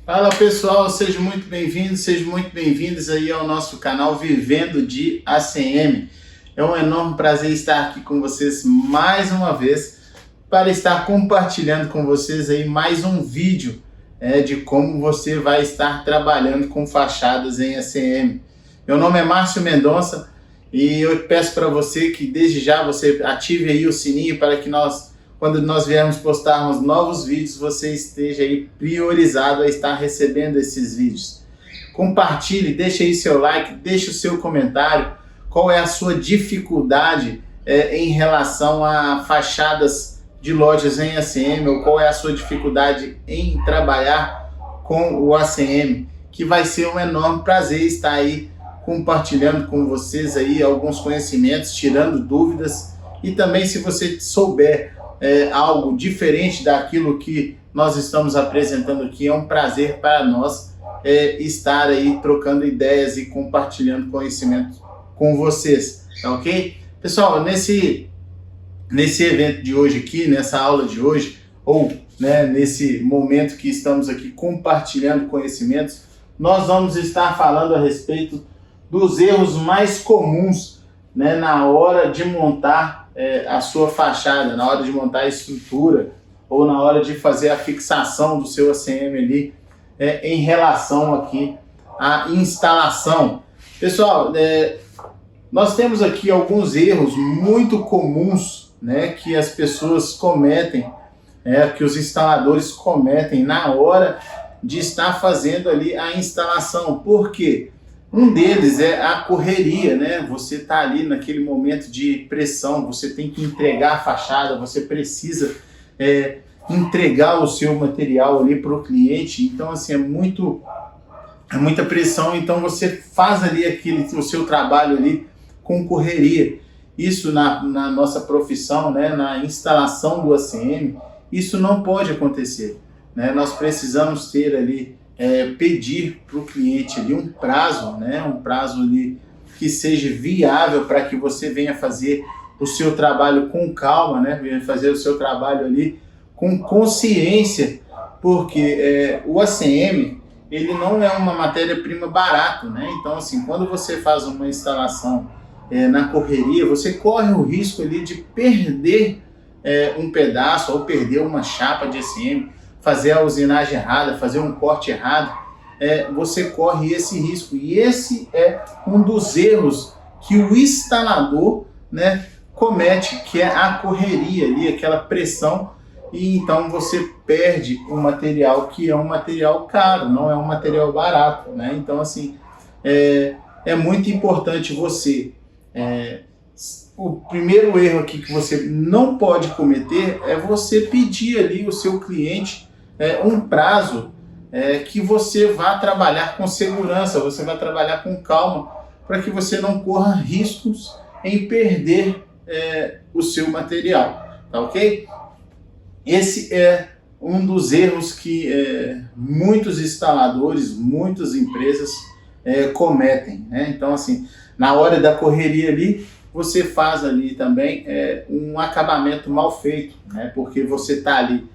Fala pessoal, sejam muito bem-vindos, sejam muito bem-vindos aí ao nosso canal Vivendo de ACM. É um enorme prazer estar aqui com vocês mais uma vez para estar compartilhando com vocês aí mais um vídeo de como você vai estar trabalhando com fachadas em ACM. Meu nome é Márcio Mendonça e eu peço para você que desde já você ative aí o sininho para que quando nós viermos postarmos novos vídeos, você esteja aí priorizado a estar recebendo esses vídeos. Compartilhe, deixe aí seu like, deixe o seu comentário. Qual é a sua dificuldade em relação a fachadas de lojas em ACM, ou qual é a sua dificuldade em trabalhar com o ACM, que vai ser um enorme prazer estar aí compartilhando com vocês aí alguns conhecimentos, tirando dúvidas, e também se você souber algo diferente daquilo que nós estamos apresentando aqui, é um prazer para nós estar aí trocando ideias e compartilhando conhecimento com vocês, tá ok? Pessoal, nesse evento de hoje aqui, nessa aula de hoje, ou nesse momento que estamos aqui compartilhando conhecimentos, nós vamos estar falando a respeito dos erros mais comuns na hora de montar a sua fachada, na hora de montar a estrutura ou na hora de fazer a fixação do seu ACM ali em relação aqui à instalação. Pessoal, nós temos aqui alguns erros muito comuns que as pessoas cometem, que os instaladores cometem na hora de estar fazendo ali a instalação. Por quê? Um deles é a correria, Você está ali naquele momento de pressão, você tem que entregar a fachada, você precisa entregar o seu material ali para o cliente. Então, assim, é muita pressão. Então, você faz ali o seu trabalho ali com correria. Isso na nossa profissão, na instalação do ACM, isso não pode acontecer. Nós precisamos ter ali pedir para o cliente ali um prazo, um prazo ali que seja viável para que você venha fazer o seu trabalho com calma, venha fazer o seu trabalho ali com consciência, porque o ACM ele não é uma matéria-prima barata, Então, assim, quando você faz uma instalação na correria, você corre o risco ali de perder um pedaço ou perder uma chapa de ACM, fazer a usinagem errada, fazer um corte errado, você corre esse risco. E esse é um dos erros que o instalador comete, que é a correria ali, aquela pressão, e então você perde um material que é um material caro, não é um material barato, Então, assim, é muito importante você... o primeiro erro aqui que você não pode cometer é você pedir ali o seu cliente um prazo que você vá trabalhar com segurança, você vai trabalhar com calma, para que você não corra riscos em perder o seu material, tá ok? Esse é um dos erros que muitos instaladores, muitas empresas cometem, Então, assim, na hora da correria ali, você faz ali também um acabamento mal feito, Porque você está ali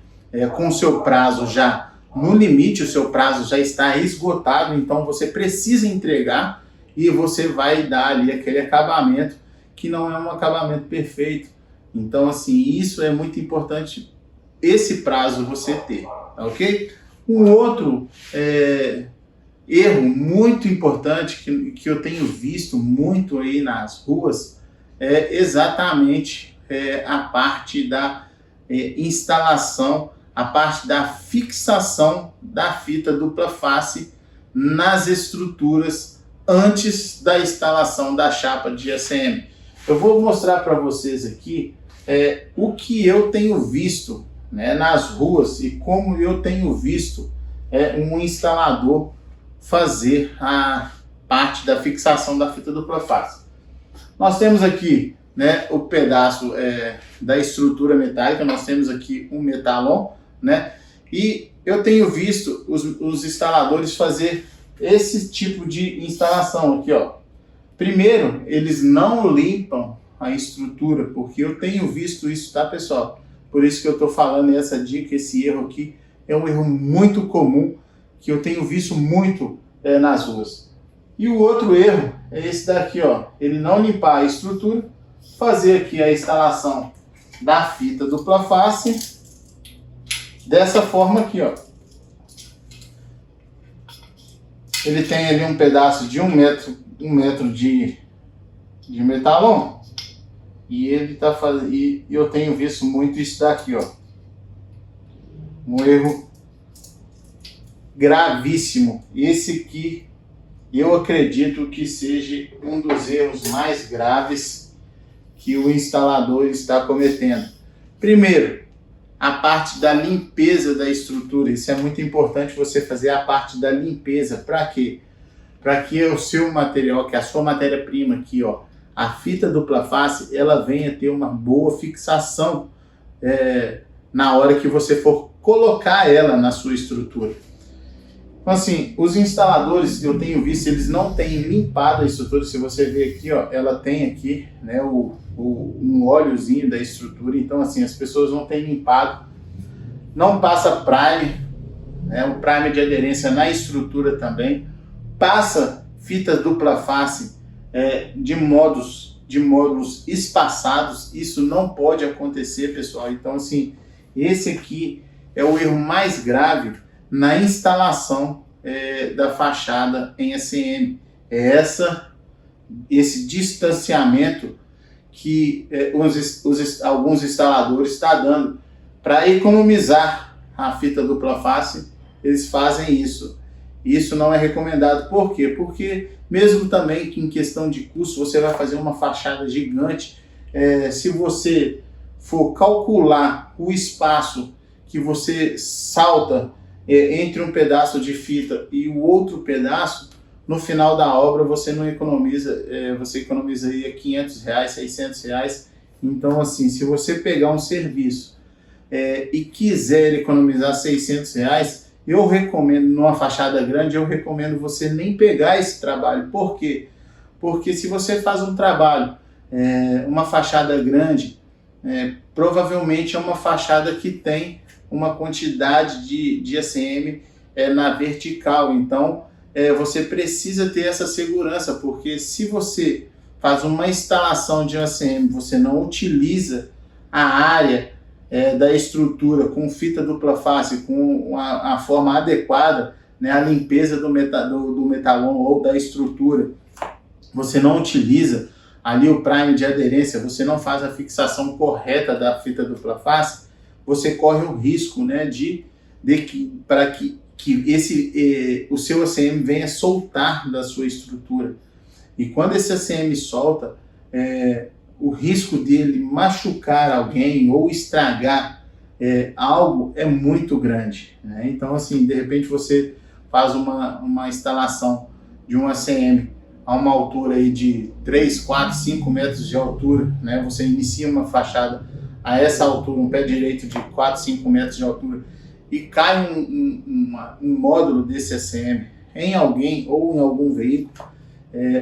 com o seu prazo já no limite, o seu prazo já está esgotado, então você precisa entregar e você vai dar ali aquele acabamento que não é um acabamento perfeito. Então, assim, isso é muito importante, esse prazo você ter, tá ok? Um outro erro muito importante que eu tenho visto muito aí nas ruas é exatamente a parte da instalação, a parte da fixação da fita dupla face nas estruturas antes da instalação da chapa de ACM. Eu vou mostrar para vocês aqui o que eu tenho visto nas ruas e como eu tenho visto um instalador fazer a parte da fixação da fita dupla face. Nós temos aqui o pedaço da estrutura metálica, nós temos aqui um metalon, e eu tenho visto os instaladores fazer esse tipo de instalação aqui, ó. Primeiro, eles não limpam a estrutura, porque eu tenho visto isso, tá, pessoal? Por isso que eu estou falando essa dica, esse erro aqui é um erro muito comum que eu tenho visto muito nas ruas. E o outro erro é esse daqui, ó, ele não limpar a estrutura, fazer aqui a instalação da fita dupla face, dessa forma aqui, ó. Ele tem ali um pedaço de um metro de metalon, e ele tá fazendo, e eu tenho visto muito isso daqui, ó. Um erro gravíssimo. Esse aqui eu acredito que seja um dos erros mais graves que o instalador está cometendo. Primeiro, a parte da limpeza da estrutura. Isso é muito importante, você fazer a parte da limpeza. Para quê? Para que o seu material, que a sua matéria-prima aqui, ó, a fita dupla face, ela venha ter uma boa fixação na hora que você for colocar ela na sua estrutura. Então, assim, os instaladores, eu tenho visto, eles não têm limpado a estrutura. Se você ver aqui, ó, ela tem aqui, né, um óleozinho da estrutura. Então, assim, as pessoas não têm limpado. Não passa prime, né, o prime de aderência na estrutura também. Passa fita dupla face de módulos espaçados. Isso não pode acontecer, pessoal. Então, assim, esse aqui é o erro mais grave na instalação da fachada em ACM. É esse distanciamento que alguns instaladores estão dando para economizar a fita dupla face. Eles fazem isso. Isso não é recomendado. Por quê? Porque mesmo também que em questão de custo, você vai fazer uma fachada gigante, se você for calcular o espaço que você salta entre um pedaço de fita e o outro pedaço, no final da obra você não economiza, você economiza aí R$500, R$600. Então, assim, se você pegar um serviço e quiser economizar R$600, eu recomendo, numa fachada grande, eu recomendo você nem pegar esse trabalho. Por quê? Porque se você faz um trabalho, uma fachada grande, provavelmente é uma fachada que tem uma quantidade de ACM na vertical. Então, você precisa ter essa segurança, porque se você faz uma instalação de ACM, você não utiliza a área da estrutura com fita dupla face, com a forma adequada, né, a limpeza do metalon ou da estrutura, você não utiliza ali o prime de aderência, você não faz a fixação correta da fita dupla face, você corre o risco, né, para que o seu ACM venha soltar da sua estrutura. E quando esse ACM solta, o risco dele machucar alguém ou estragar algo é muito grande, né? Então, assim, de repente você faz uma instalação de um ACM a uma altura aí de 3, 4, 5 metros de altura, né? Você inicia uma fachada a essa altura, um pé direito de 4, 5 metros de altura, e cai um módulo desse ACM em alguém ou em algum veículo,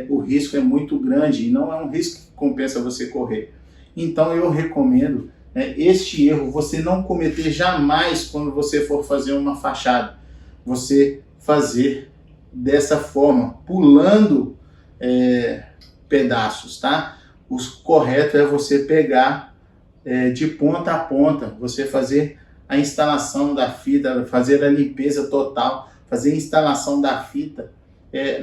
o risco é muito grande e não é um risco que compensa você correr. Então eu recomendo este erro você não cometer jamais quando você for fazer uma fachada. Você fazer dessa forma, pulando pedaços, tá? O correto é você pegar de ponta a ponta, você fazer a instalação da fita, fazer a limpeza total, fazer a instalação da fita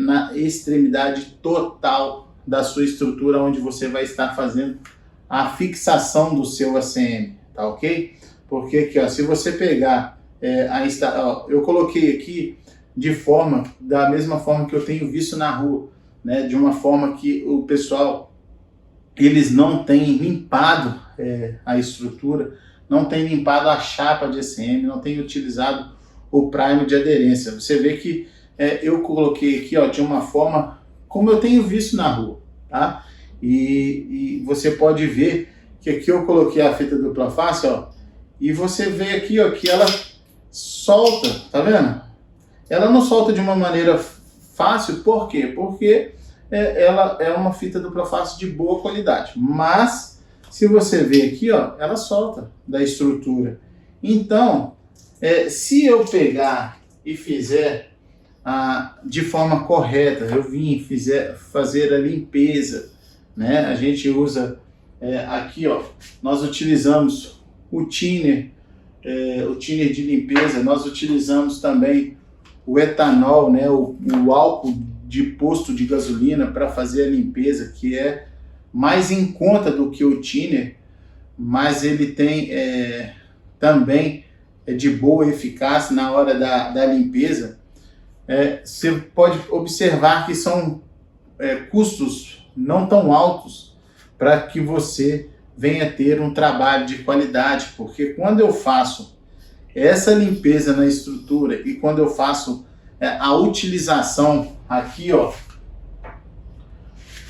na extremidade total da sua estrutura, onde você vai estar fazendo a fixação do seu ACM, tá ok? Porque aqui, ó, se você pegar, eu coloquei aqui da mesma forma que eu tenho visto na rua, né? De uma forma que o pessoal, eles não têm limpado a estrutura, não tem limpado a chapa de ACM, não tem utilizado o prime de aderência. Você vê que eu coloquei aqui, ó, de uma forma como eu tenho visto na rua, tá? E você pode ver que aqui eu coloquei a fita dupla face, ó, e você vê aqui, ó, que ela solta, tá vendo? Ela não solta de uma maneira fácil, por quê? Porque ela é uma fita dupla face de boa qualidade, mas se você ver aqui, ó, ela solta da estrutura. Então, se eu pegar e fizer de forma correta, eu vim fazer a limpeza, né? A gente usa aqui, ó, nós utilizamos o thinner de limpeza, nós utilizamos também o etanol, né? O álcool de posto de gasolina para fazer a limpeza, que é mais em conta do que o thinner, mas ele tem também de boa eficácia na hora da limpeza. Você pode observar que são custos não tão altos para que você venha ter um trabalho de qualidade, porque quando eu faço essa limpeza na estrutura e quando eu faço a utilização aqui, ó,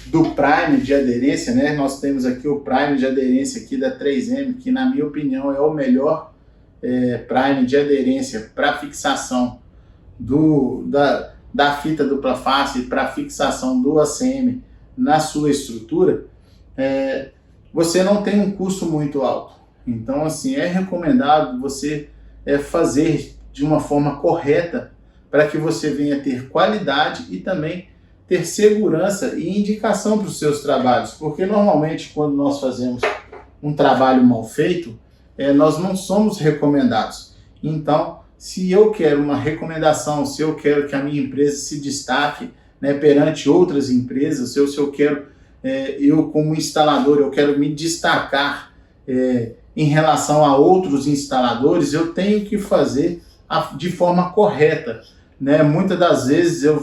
do Prime de aderência, né? Nós temos aqui o Prime de aderência aqui da 3M, que na minha opinião é o melhor Prime de aderência para fixação da fita dupla face, para fixação do ACM na sua estrutura. Você não tem um custo muito alto. Então, assim, é recomendado você fazer de uma forma correta para que você venha ter qualidade e também ter segurança e indicação para os seus trabalhos. Porque normalmente quando nós fazemos um trabalho mal feito, nós não somos recomendados. Então, se eu quero uma recomendação, se eu quero que a minha empresa se destaque, né, perante outras empresas, se eu quero, eu como instalador, eu quero me destacar em relação a outros instaladores, eu tenho que fazer de forma correta, né? Muitas das vezes eu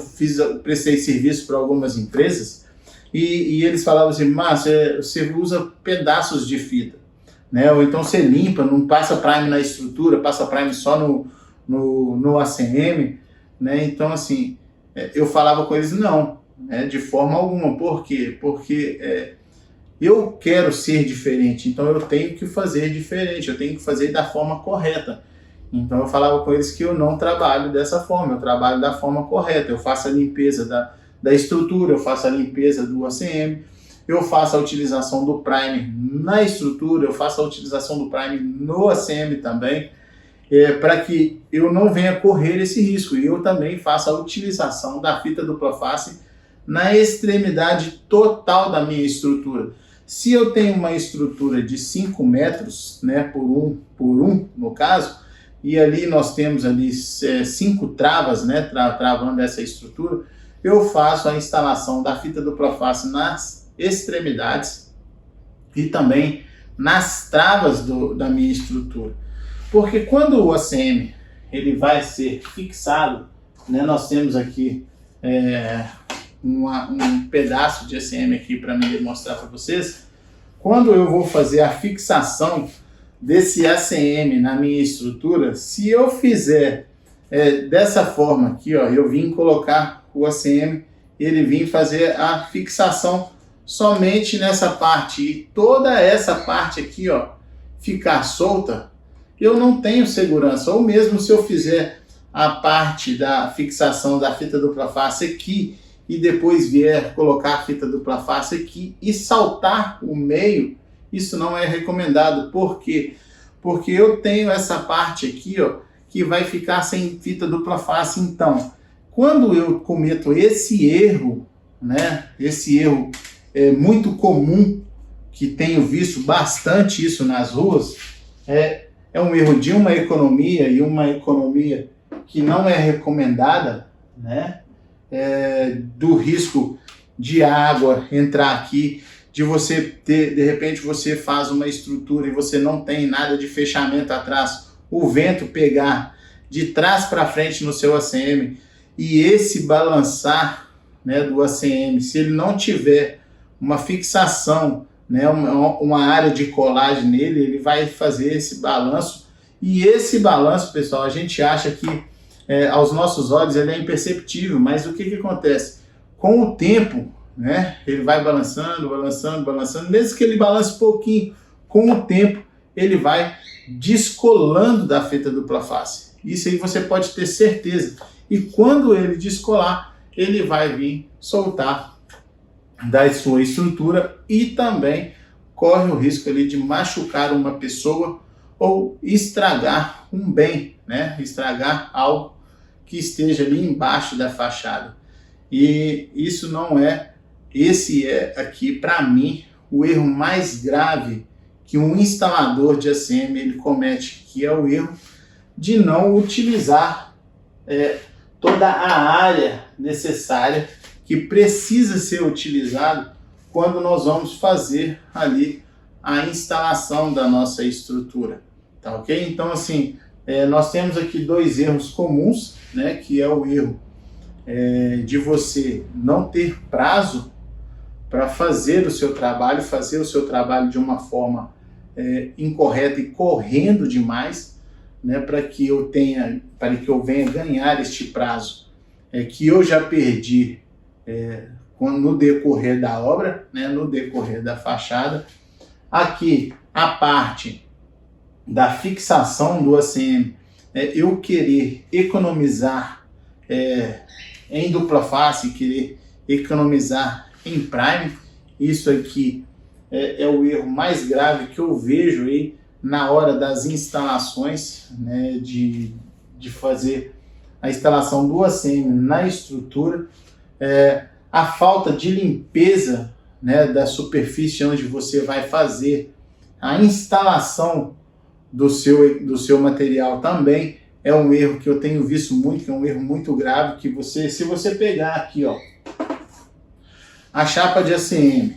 prestei serviço para algumas empresas e eles falavam assim: Márcio, você usa pedaços de fita, né? Ou então você limpa, não passa Prime na estrutura, passa Prime só no ACM, né? Então, assim, eu falava com eles: não, de forma alguma. Por quê? Porque eu quero ser diferente, então eu tenho que fazer diferente, eu tenho que fazer da forma correta. Então eu falava com eles que eu não trabalho dessa forma, eu trabalho da forma correta. Eu faço a limpeza da estrutura, eu faço a limpeza do ACM, eu faço a utilização do Prime na estrutura, eu faço a utilização do Prime no ACM também, para que eu não venha correr esse risco. E eu também faço a utilização da fita dupla face na extremidade total da minha estrutura. Se eu tenho uma estrutura de 5 metros, né, por um no caso, e ali nós temos ali 5 travas, né, travando essa estrutura, eu faço a instalação da fita dupla face nas extremidades e também nas travas da minha estrutura. Porque quando o ACM ele vai ser fixado, né, nós temos aqui um pedaço de ACM aqui para me mostrar para vocês. Quando eu vou fazer a fixação desse ACM na minha estrutura, se eu fizer dessa forma aqui, ó, eu vim colocar o ACM, ele vim fazer a fixação somente nessa parte e toda essa parte aqui, ó, ficar solta, eu não tenho segurança. Ou mesmo se eu fizer a parte da fixação da fita dupla face aqui e depois vier colocar a fita dupla face aqui e saltar o meio, isso não é recomendado. Por quê? Porque eu tenho essa parte aqui, ó, que vai ficar sem fita dupla face. Então, quando eu cometo esse erro, né, esse erro é muito comum, que tenho visto bastante isso nas ruas, é um erro de uma economia, e uma economia que não é recomendada, né, do risco de água entrar aqui, de você ter, de repente você faz uma estrutura e você não tem nada de fechamento atrás, o vento pegar de trás para frente no seu ACM e esse balançar, né, do ACM, se ele não tiver uma fixação, né, uma área de colagem nele, ele vai fazer esse balanço. E esse balanço, pessoal, a gente acha que aos nossos olhos ele é imperceptível, mas o que acontece? Com o tempo, né, ele vai balançando, mesmo que ele balance pouquinho, com o tempo ele vai descolando da fita dupla face. Isso aí você pode ter certeza. E quando ele descolar, ele vai vir soltar da sua estrutura e também corre o risco ali de machucar uma pessoa ou estragar um bem, né, estragar algo que esteja ali embaixo da fachada. E isso não é, esse é aqui para mim o erro mais grave que um instalador de ACM ele comete, que é o erro de não utilizar toda a área necessária que precisa ser utilizado quando nós vamos fazer ali a instalação da nossa estrutura, tá ok? Então assim, nós temos aqui dois erros comuns, né, que é o erro de você não ter prazo para fazer o seu trabalho de uma forma incorreta e correndo demais, né, para que eu venha ganhar este prazo que eu já perdi no decorrer da obra, né, no decorrer da fachada. Aqui a parte da fixação do ACM, eu querer economizar em dupla face, querer economizar em prime. Isso aqui é o erro mais grave que eu vejo aí na hora das instalações, né, de fazer a instalação do ACM na estrutura. A falta de limpeza, né, da superfície onde você vai fazer a instalação do seu material também é um erro que eu tenho visto muito, que é um erro muito grave, que se você pegar aqui, ó, a chapa de ACM,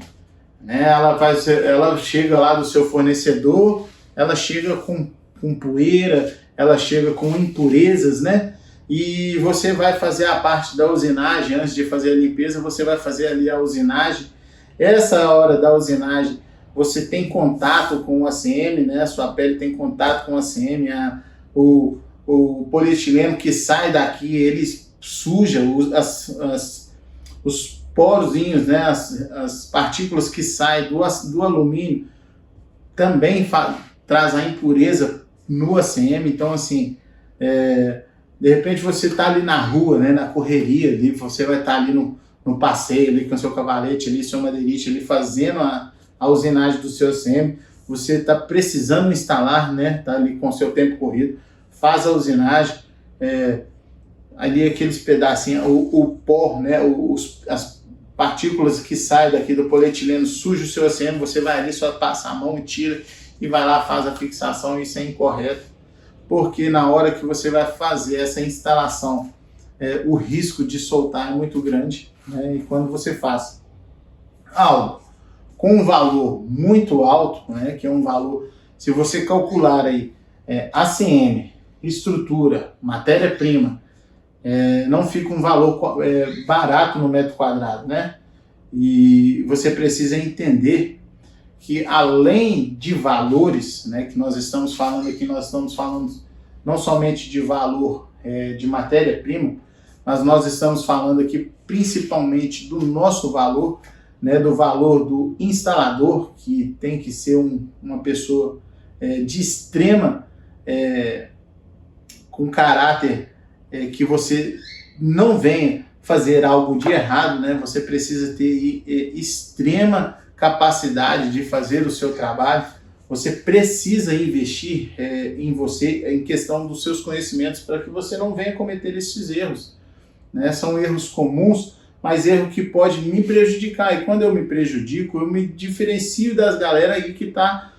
né, ela chega lá do seu fornecedor, ela chega com poeira, ela chega com impurezas, né? E você vai fazer a parte da usinagem. Antes de fazer a limpeza, você vai fazer ali a usinagem. Essa hora da usinagem, você tem contato com o ACM, né? A sua pele tem contato com o ACM, o polietileno que sai daqui, ele suja os porozinhos, né? As partículas que saem do alumínio também traz a impureza no ACM. Então assim, de repente você está ali na rua, né, na correria, ali, você vai estar ali no passeio, ali com o seu cavalete, ali, seu madeirite, ali, fazendo a usinagem do seu ACM, você está precisando instalar, né, está ali com o seu tempo corrido, faz a usinagem, ali aqueles pedacinhos, o pó, né, as partículas que saem daqui do polietileno suja o seu ACM, você vai ali, só passa a mão e tira, e vai lá, faz a fixação. Isso é incorreto, porque na hora que você vai fazer essa instalação, o risco de soltar é muito grande, né? E quando você faz algo com um valor muito alto, né, que é um valor, se você calcular aí ACM, estrutura, matéria-prima, não fica um valor barato no metro quadrado, né? E você precisa entender que além de valores, né, que nós estamos falando aqui, nós estamos falando não somente de valor de matéria-prima, mas nós estamos falando aqui principalmente do nosso valor, né, do valor do instalador, que tem que ser uma pessoa de extrema, com caráter, que você não venha fazer algo de errado, né? Você precisa ter extrema capacidade de fazer o seu trabalho. Você precisa investir em você, em questão dos seus conhecimentos, para que você não venha cometer esses erros, né? São erros comuns, mas erro que pode me prejudicar. E quando eu me prejudico, eu me diferencio das galera aí que está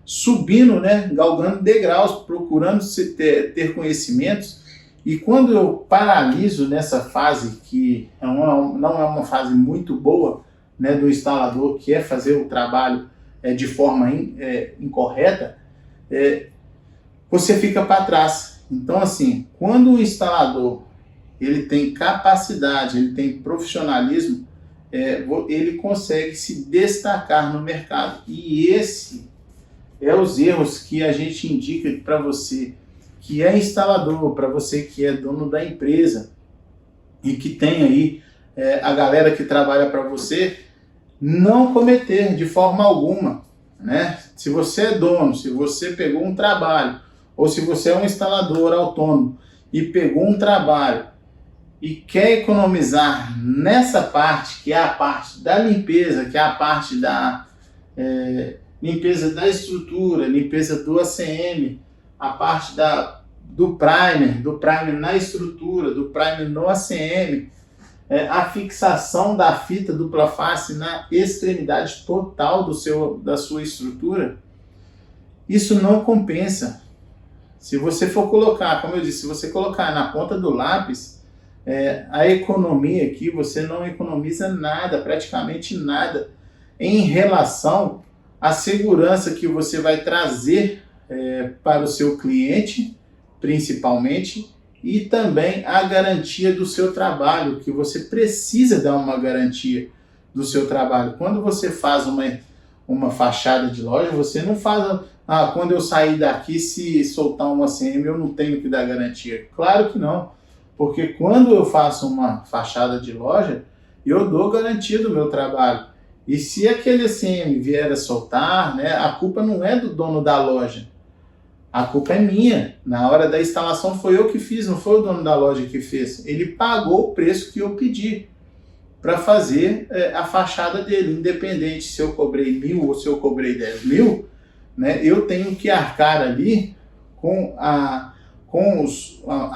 subindo, né? Galgando degraus, procurando ter conhecimentos. E quando eu paraliso nessa fase, que não é uma fase muito boa, né, do instalador, que é fazer o trabalho de forma incorreta, você fica para trás. Então, assim, quando o instalador ele tem capacidade, ele tem profissionalismo, ele consegue se destacar no mercado. E esse é os erros que a gente indica para você que é instalador, para você que é dono da empresa e que tem aí a galera que trabalha para você, não cometer de forma alguma, né? Se você é dono, se você pegou um trabalho, ou se você é um instalador autônomo e pegou um trabalho e quer economizar nessa parte, que é a parte da limpeza, que é a parte da limpeza da estrutura, limpeza do ACM, a parte do primer na estrutura, do primer no ACM, a fixação da fita dupla face na extremidade total da sua estrutura, isso não compensa. Se você for colocar, como eu disse, se você colocar na ponta do lápis, a economia aqui, você não economiza nada, praticamente nada, em relação à segurança que você vai trazer para o seu cliente, principalmente, e também a garantia do seu trabalho, que você precisa dar uma garantia do seu trabalho. Quando você faz uma fachada de loja, você não faz, quando eu sair daqui, se soltar um ACM, eu não tenho que dar garantia. Claro que não, porque quando eu faço uma fachada de loja, eu dou garantia do meu trabalho. E se aquele ACM vier a soltar, né, a culpa não é do dono da loja. A culpa é minha. Na hora da instalação foi eu que fiz, não foi o dono da loja que fez. Ele pagou o preço que eu pedi para fazer a fachada dele. Independente se eu cobrei 1.000 ou se eu cobrei 10.000, né, eu tenho que arcar ali com a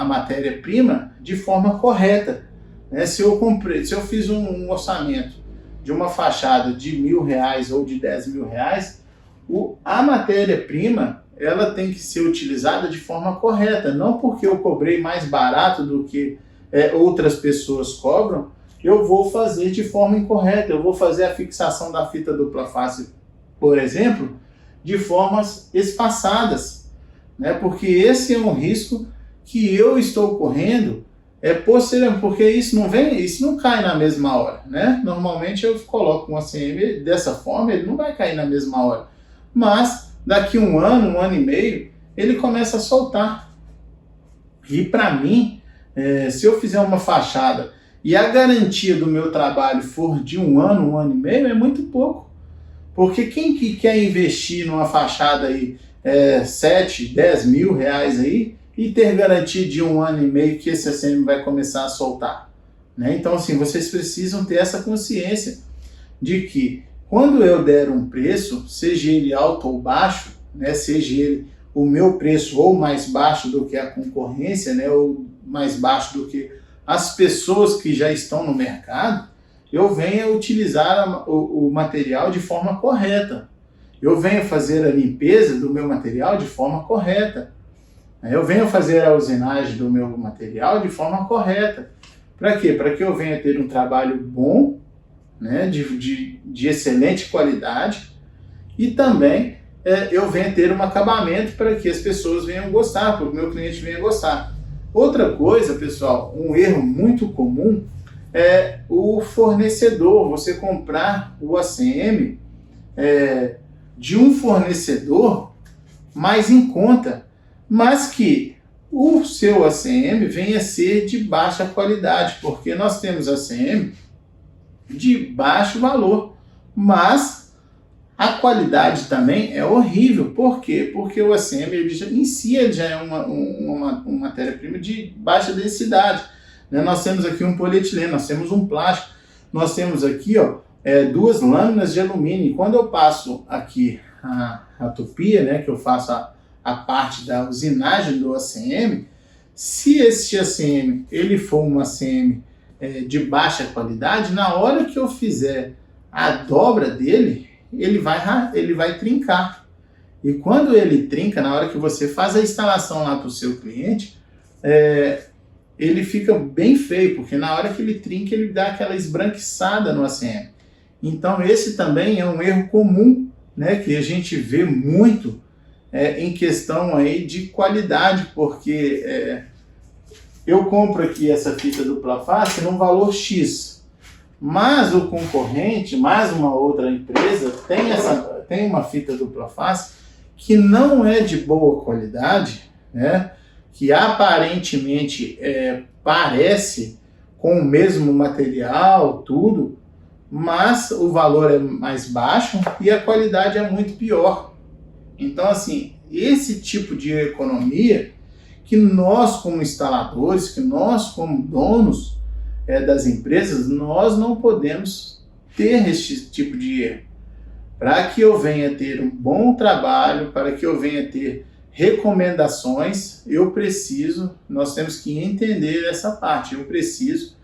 matéria-prima de forma correta. Né? Se eu fiz um orçamento de uma fachada de R$1.000 ou de R$10.000, a matéria-prima ela tem que ser utilizada de forma correta, não porque eu cobrei mais barato do que outras pessoas cobram, eu vou fazer de forma incorreta, eu vou fazer a fixação da fita dupla face, por exemplo, de formas espaçadas, né? Porque esse é um risco que eu estou correndo posteriormente, porque isso não cai na mesma hora, né? Normalmente eu coloco um ACM dessa forma, ele não vai cair na mesma hora, mas daqui um ano e meio, ele começa a soltar. E para mim, se eu fizer uma fachada e a garantia do meu trabalho for de um ano e meio, é muito pouco. Porque quem que quer investir numa fachada aí, 7, 10 mil reais aí, e ter garantia de um ano e meio que esse ACM vai começar a soltar? Né? Então, assim, vocês precisam ter essa consciência de que quando eu der um preço, seja ele alto ou baixo, né, seja ele o meu preço ou mais baixo do que a concorrência, né, ou mais baixo do que as pessoas que já estão no mercado, eu venho a utilizar o material de forma correta. Eu venho fazer a limpeza do meu material de forma correta. Eu venho fazer a usinagem do meu material de forma correta. Para quê? Para que eu venha ter um trabalho bom, né, de excelente qualidade, e também eu venha ter um acabamento para que as pessoas venham gostar, para que o meu cliente venha gostar. Outra coisa, pessoal, um erro muito comum é o fornecedor, você comprar o ACM de um fornecedor mais em conta, mas que o seu ACM venha a ser de baixa qualidade, porque nós temos ACM de baixo valor, mas a qualidade também é horrível. Por quê? Porque o ACM em si ele já é uma matéria-prima de baixa densidade. Né? Nós temos aqui um polietileno, nós temos um plástico, nós temos aqui duas lâminas de alumínio. E quando eu passo aqui a tupia, né, que eu faço a parte da usinagem do ACM, se esse ACM ele for um ACM de baixa qualidade, na hora que eu fizer a dobra dele, ele vai trincar. E quando ele trinca, na hora que você faz a instalação lá para o seu cliente, ele fica bem feio, porque na hora que ele trinca, ele dá aquela esbranquiçada no ACM. Então esse também é um erro comum, né, que a gente vê muito em questão aí de qualidade, porque eu compro aqui essa fita dupla face num valor X, mas o concorrente, mais uma outra empresa, tem uma fita dupla face que não é de boa qualidade, né? Que aparentemente parece com o mesmo material, tudo, mas o valor é mais baixo e a qualidade é muito pior. Então, assim, esse tipo de economia que nós como instaladores, que nós como donos das empresas, nós não podemos ter esse tipo de erro. Para que eu venha ter um bom trabalho, para que eu venha ter recomendações, nós temos que entender essa parte, eu preciso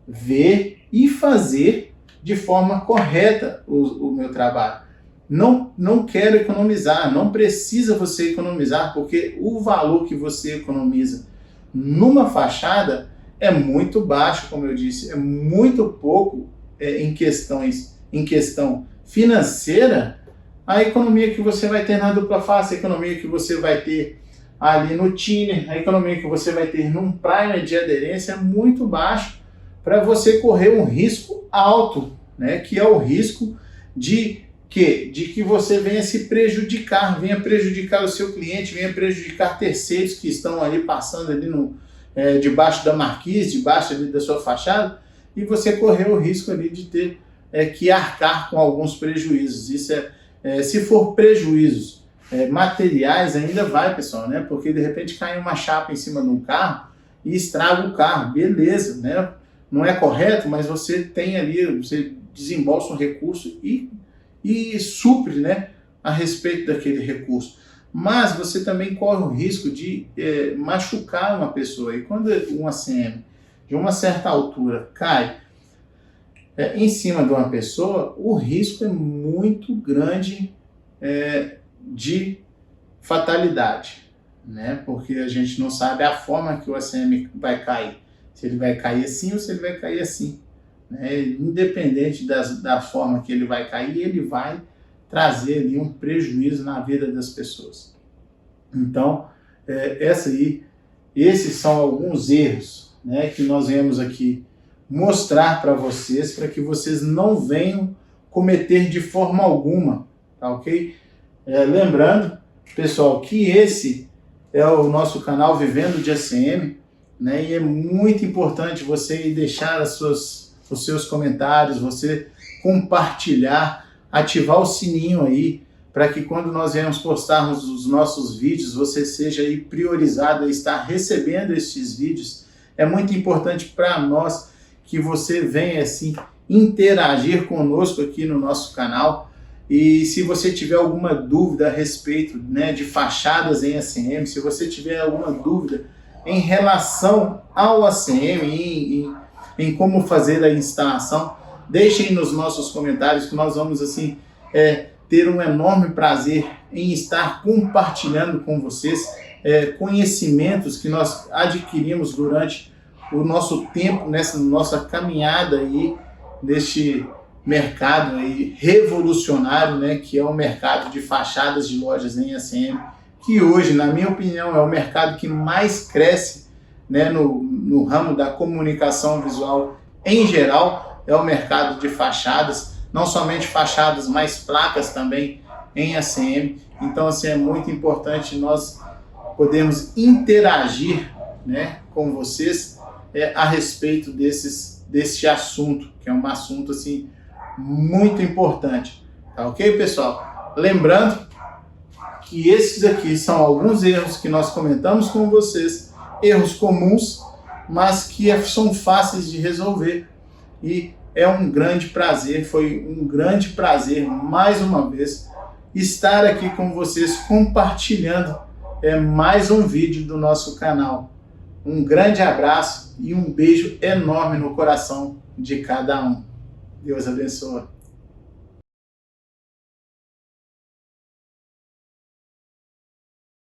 ver e fazer de forma correta o meu trabalho. Não quero economizar, não precisa você economizar, porque o valor que você economiza numa fachada é muito baixo, como eu disse, é muito pouco em questão financeira, a economia que você vai ter na dupla face, a economia que você vai ter ali no thinner, a economia que você vai ter num primer de aderência é muito baixo para você correr um risco alto, né? Que é o risco de que você venha se prejudicar, venha prejudicar o seu cliente, venha prejudicar terceiros que estão ali passando ali debaixo da marquise, debaixo ali da sua fachada, e você correr o risco ali de ter que arcar com alguns prejuízos. Isso se for prejuízos materiais, ainda vai, pessoal, né? Porque de repente cai uma chapa em cima de um carro e estraga o carro, beleza, né? Não é correto, mas você tem ali, você desembolsa um recurso e supre, né, a respeito daquele recurso. Mas você também corre o risco de machucar uma pessoa. E quando um ACM de uma certa altura cai em cima de uma pessoa, o risco é muito grande de fatalidade, né? Porque a gente não sabe a forma que o ACM vai cair. Se ele vai cair assim ou se ele vai cair assim. Independente da forma que ele vai cair, ele vai trazer ali um prejuízo na vida das pessoas. Então, esses são alguns erros, né, que nós viemos aqui mostrar para vocês, para que vocês não venham cometer de forma alguma, tá ok? Lembrando, pessoal, que esse é o nosso canal Vivendo de ACM, né, e é muito importante você deixar os seus comentários, você compartilhar, ativar o sininho aí, para que quando nós viemos postarmos os nossos vídeos, você seja aí priorizado a estar recebendo estes vídeos. É muito importante para nós que você venha assim interagir conosco aqui no nosso canal. E se você tiver alguma dúvida a respeito, né, de fachadas em ACM, se você tiver alguma dúvida em relação ao ACM, em como fazer a instalação, deixem nos nossos comentários que nós vamos assim ter um enorme prazer em estar compartilhando com vocês conhecimentos que nós adquirimos durante o nosso tempo, nessa nossa caminhada aí, neste mercado aí revolucionário, né, que é o mercado de fachadas de lojas em ACM, que hoje, na minha opinião, é o mercado que mais cresce, né, no ramo da comunicação visual em geral, é o mercado de fachadas, não somente fachadas, mas placas também em ACM. Então, assim, é muito importante nós podermos interagir, né, com vocês a respeito desse assunto, que é um assunto assim, muito importante. Tá ok, pessoal? Lembrando que esses aqui são alguns erros que nós comentamos com vocês, erros comuns, mas que são fáceis de resolver. E é um grande prazer, foi um grande prazer, mais uma vez, estar aqui com vocês compartilhando mais um vídeo do nosso canal. Um grande abraço e um beijo enorme no coração de cada um. Deus abençoe.